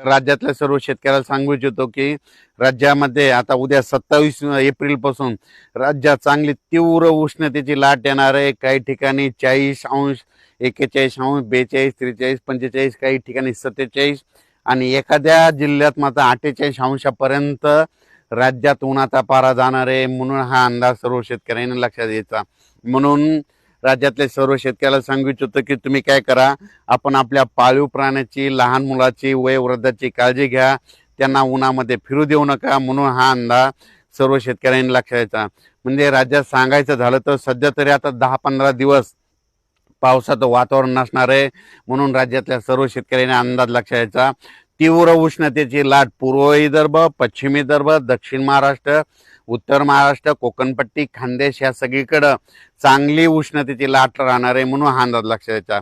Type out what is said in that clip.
राज्यातल्या सर्व शेतकऱ्याला सांगू इच्छितो की राज्यामध्ये आता उद्या 27 एप्रिल पासून राज्यात चांगली तीव्र उष्णतेची लाट येणार आहे। काही ठिकाणी 40°, 41°, 42, 43, 45, काही ठिकाणी 47 आणि एखाद्या जिल्ह्यात मात्र 48°पर्यंत राज्यात उन्हाचा पारा जाणार आहे। म्हणून हा अंदाज सर्व शेतकऱ्यांनी लक्षात घ्यायचा। म्हणून राज्यातले सर्व शेतकऱ्याला सांगू इच्छितो की तुम्ही काय करा, आपण आपल्या पाळीव प्राण्याची, लहान मुलाची, वयोवृद्धाची काळजी घ्या, त्यांना उन्हामध्ये फिरू देऊ नका। म्हणून हा अंदाज सर्व शेतकऱ्यांनी लक्षात घ्यायचा। म्हणजे राज्यात सांगायचं झालं तर सध्या तरी आता 10-15 दिवस पावसाचं वातावरण नसणार आहे। म्हणून राज्यातल्या सर्व शेतकऱ्यांनी अंदाज लक्षात घ्यायचा। तीव्र उष्णतेची लाट पूर्व विदर्भ, पश्चिम विदर्भ, दक्षिण महाराष्ट्र, उत्तर महाराष्ट्र, कोकणपट्टी, खानदेश या सगळीकडे चांगली उष्णतेची लाट राहणार आहे। म्हणून हा अंदाज लक्षात घ्यायचा।